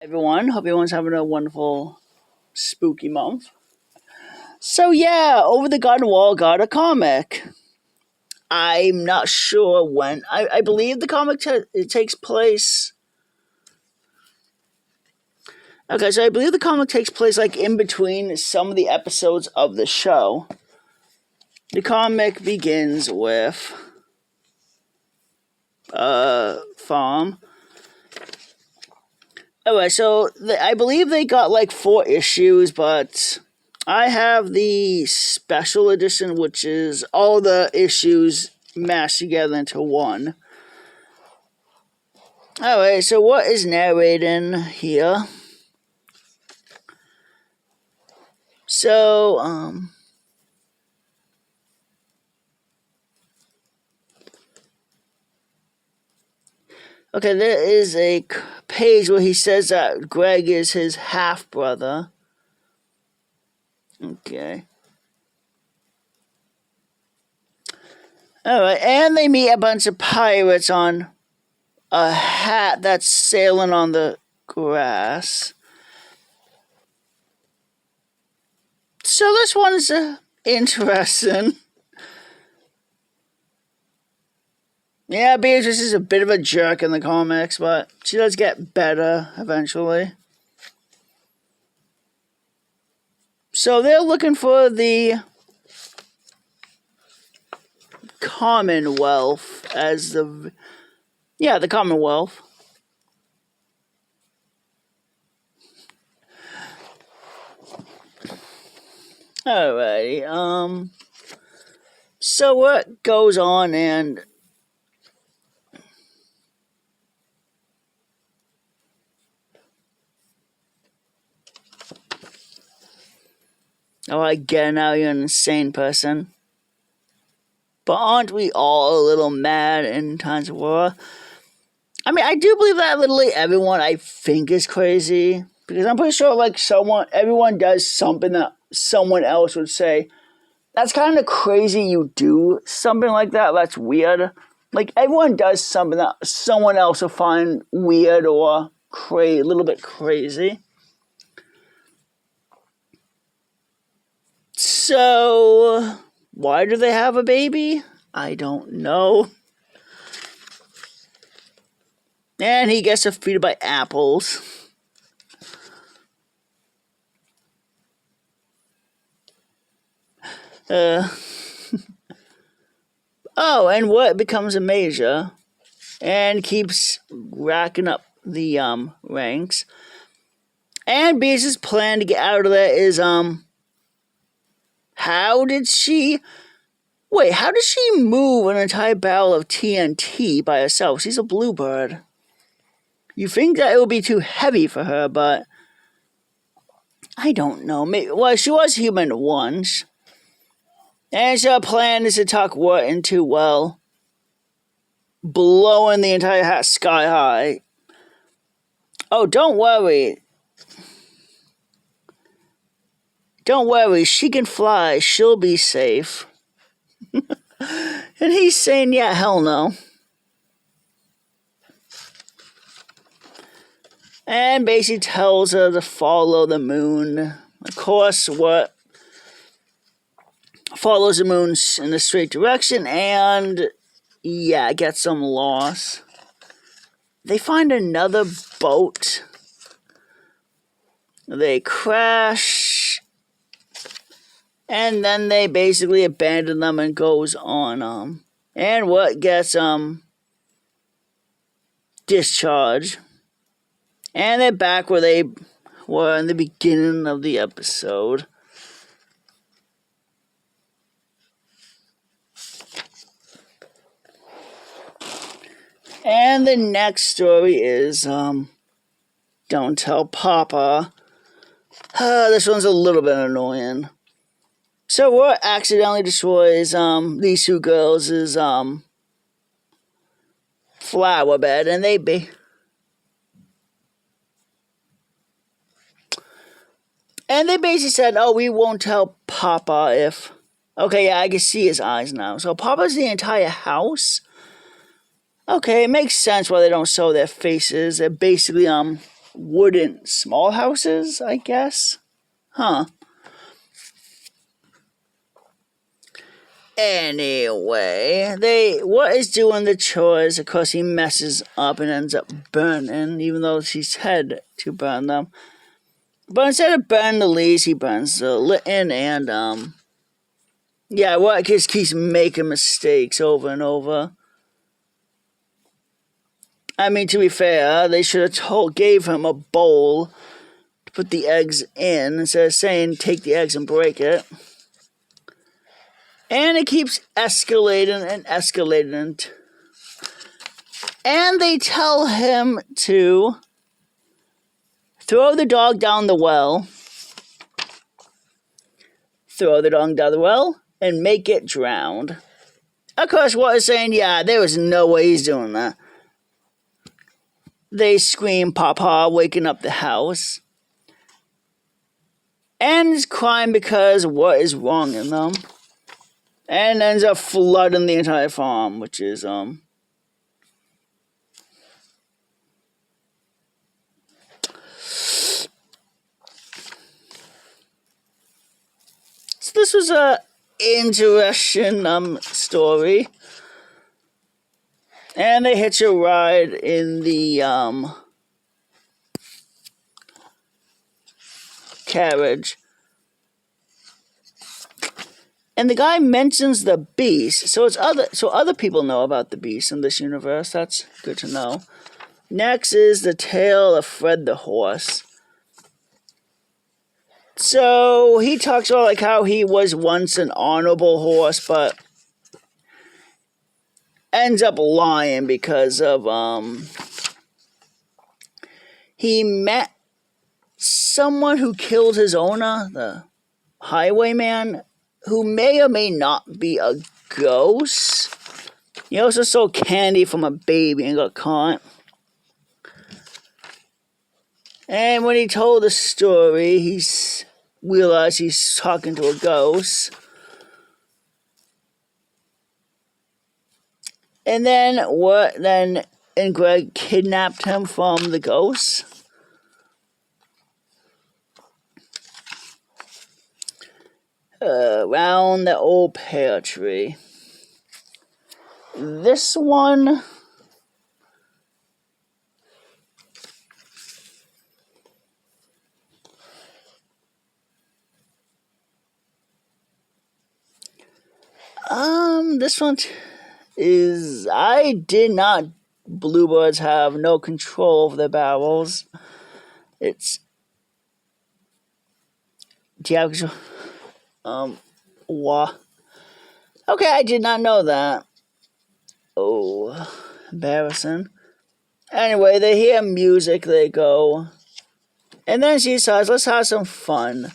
Everyone. Hope everyone's having a wonderful spooky month. So yeah, Over the Garden Wall got a comic. I'm not sure when. I believe the comic it takes place. Okay, so I believe the comic takes place like in between some of the episodes of the show. The comic begins with farm. Alright, so I believe they got like 4 issues, but I have the special edition, which is all the issues mashed together into one. Alright, so what is narrating here? So, okay, there is a page where he says that Greg is his half-brother. Okay. Alright, and they meet a bunch of pirates on a hat that's sailing on the grass. So this one's interesting. Yeah, Beatrice is a bit of a jerk in the comics, but she does get better eventually. So they're looking for the Commonwealth as the... Yeah, the Commonwealth. Alrighty, so what goes on and... Oh, I get it now, you're an insane person. But aren't we all a little mad in times of war? I mean, I do believe that literally everyone I think is crazy. Because I'm pretty sure, like, everyone does something that someone else would say, that's kind of crazy you do something like that, that's weird. Like, everyone does something that someone else will find weird or a little bit crazy. So, why do they have a baby? I don't know. And he gets defeated by apples. Oh, and what becomes a major and keeps racking up the ranks. And Beatrice's plan to get out of there is how did she move an entire barrel of TNT by herself? She's a bluebird. You think that it would be too heavy for her, but I don't know. Maybe, well, she was human once. And so her plan is to talk Wirt into, well, blowing the entire house sky high. Oh, don't worry. Don't worry, she can fly. She'll be safe. And he's saying, yeah, hell no. And basically tells her to follow the moon. Of course, Wirt follows the moon in the straight direction and, yeah, gets some loss. They find another boat. They crash. And then they basically abandon them and goes on. And Wirt gets discharged. And they're back where they were in the beginning of the episode. And the next story is Don't Tell Papa. This one's a little bit annoying. So Wirt accidentally destroys these 2 girls' flower bed, and they basically said, oh, we won't tell Papa if... Okay, yeah, I can see his eyes now. So Papa's the entire house? Okay, it makes sense why they don't show their faces. They're basically wooden small houses, I guess. Huh. Anyway, what is doing the chores? Of course, he messes up and ends up burning, even though she said to burn them. But instead of burning the leaves, he burns the litten and, yeah, what just keeps making mistakes over and over. I mean, to be fair, they should have gave him a bowl to put the eggs in instead of saying, take the eggs and break it. And it keeps escalating and escalating. And they tell him to throw the dog down the well. Throw the dog down the well and make it drowned. Of course, Walt is saying, yeah, there was no way he's doing that. They scream, Papa, waking up the house. And is crying because what is wrong in them. And ends up flooding the entire farm, which is, So this was a interesting story. And they hitch a ride in the carriage. And the guy mentions the beast, so other people know about the beast in this universe. That's good to know. Next is the tale of Fred the horse. So he talks about like how he was once an honorable horse, but ends up lying because of he met someone who killed his owner, the highwayman, who may or may not be a ghost. He also stole candy from a baby and got caught. And when he told the story, he realized he's talking to a ghost. And then and Greg kidnapped him from the ghost. Around the old pear tree. This one this one is, I did not, bluebirds have no control over their barrels. It's, do you have control? Okay, I did not know that. Oh, embarrassing. Anyway, they hear music, they go. And then she says, let's have some fun.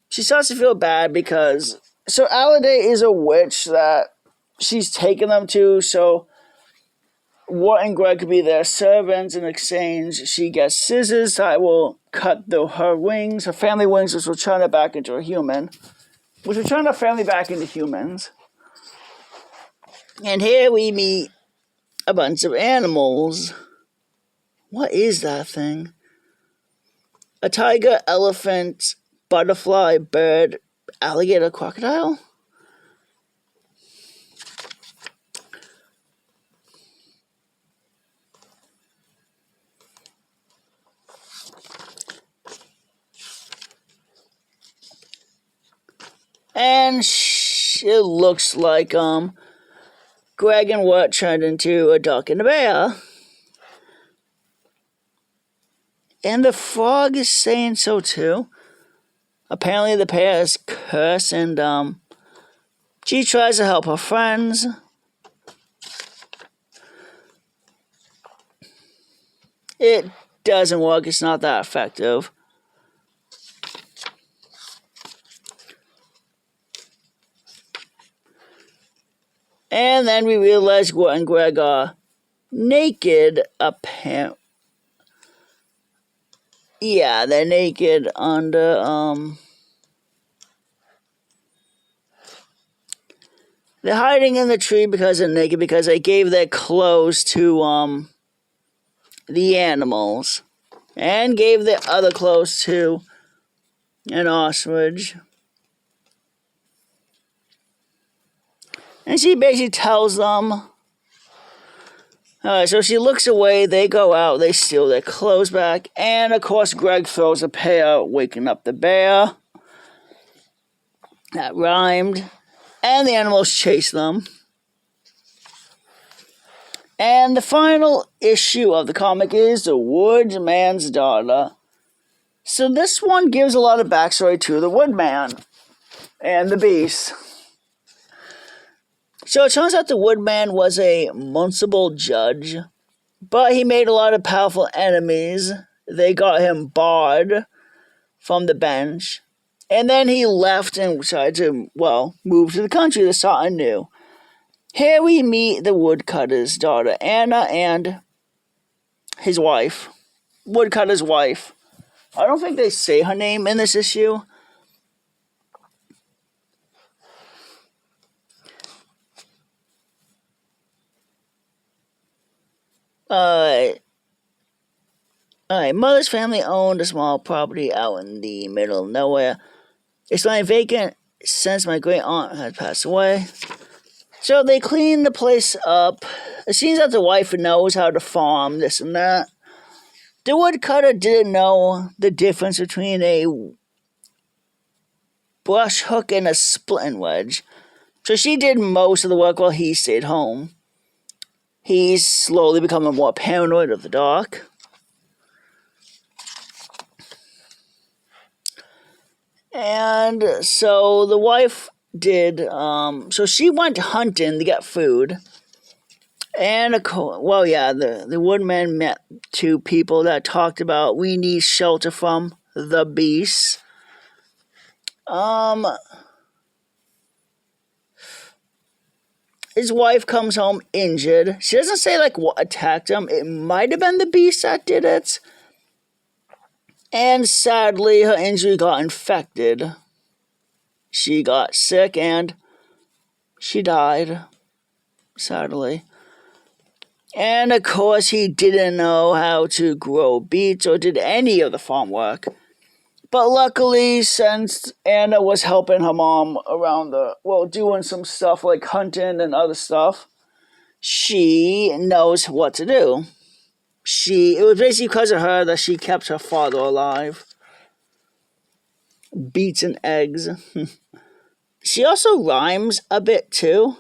She starts to feel bad because, so Alliday is a witch that she's taken them to, so Wart and Greg could be their servants. In exchange, she gets scissors that will cut her wings, her family wings, which will turn her back into a human. Which will turn her family back into humans. And here we meet a bunch of animals. What is that thing? A tiger, elephant, butterfly, bird, alligator, crocodile? And it looks like Greg and Wart turned into a duck and a bear. And the frog is saying so too. Apparently the bear is cursed, and she tries to help her friends. It doesn't work, it's not that effective. And then we realize Wart and Greg are naked, apparently. Yeah, they're naked under, they're hiding in the tree because they're naked, because they gave their clothes to, the animals. and gave the other clothes to an ostrich. And she basically tells them, so she looks away, they go out, they steal their clothes back, and of course Greg throws a pear, waking up the bear. That rhymed. And the animals chase them. And the final issue of the comic is The Woodman's Daughter. So this one gives a lot of backstory to the Woodman and the Beast. So it turns out the Woodman was a municipal judge, but he made a lot of powerful enemies. They got him barred from the bench. And then he left and decided to, move to the country to start anew. Here we meet the woodcutter's daughter, Anna, and his wife, woodcutter's wife. I don't think they say her name in this issue. Mother's family owned a small property out in the middle of nowhere. It's lying vacant since my great aunt had passed away. So they cleaned the place up. It seems that the wife knows how to farm, this and that. The woodcutter didn't know the difference between a brush hook and a splitting wedge. So she did most of the work while he stayed home. He's slowly becoming more paranoid of the dark. And so the wife did, so she went hunting to get food. And, the woodman met two people that talked about we need shelter from the beasts. His wife comes home injured. She doesn't say, what attacked him. It might have been the beast that did it. And sadly, her injury got infected. She got sick and she died, sadly. And of course, he didn't know how to grow beets or did any of the farm work. But luckily, since Anna was helping her mom around doing some stuff like hunting and other stuff, she knows what to do. It was basically because of her that she kept her father alive. Beets and eggs. She also rhymes a bit too.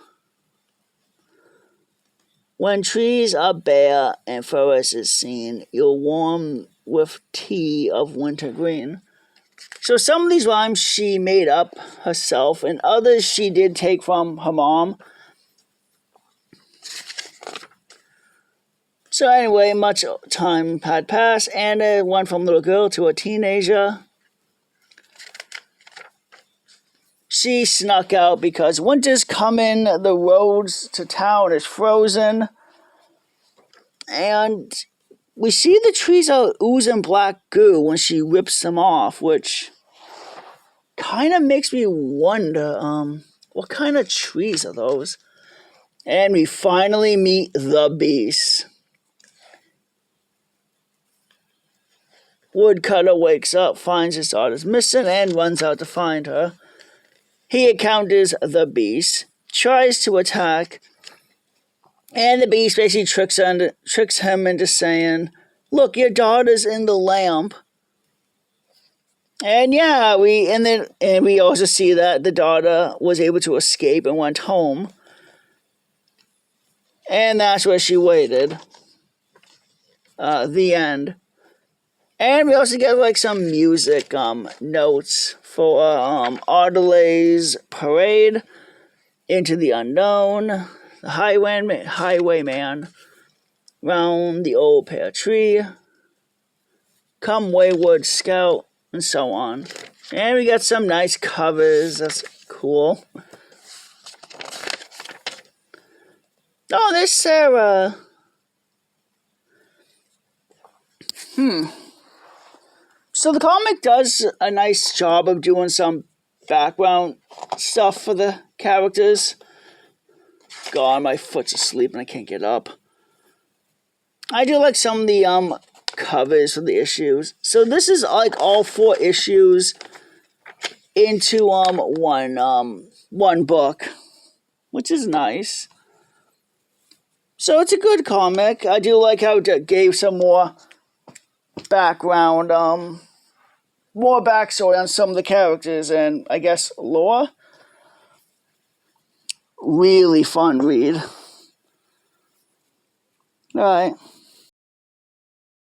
When trees are bare and forest is seen, you'll warm with tea of winter green. So some of these rhymes she made up herself, and others she did take from her mom. So anyway, much time had passed, and it went from little girl to a teenager. She snuck out because winter's coming, the roads to town is frozen, and we see the trees are oozing black goo when she rips them off, which kind of makes me wonder, what kind of trees are those? And we finally meet the Beast. Woodcutter wakes up, finds his daughter's missing, and runs out to find her. He encounters the Beast, tries to attack, and the Beast basically tricks him into saying, "Look, your daughter's in the lamp." And we also see that the daughter was able to escape and went home. And that's where she waited. The end. And we also get some music notes for Ardelay's Parade, Into the Unknown, The Highwayman, Round the Old Pear Tree, Come Wayward Scout, and so on. And we got some nice covers. That's cool. Oh, there's Sarah. So the comic does a nice job of doing some background stuff for the characters. God, my foot's asleep and I can't get up. I do like some of the covers for the issues. So this is like all 4 issues into one book, which is nice. So it's a good comic. I do like how it gave some more background, more backstory on some of the characters and I guess lore. Really fun read. Alright.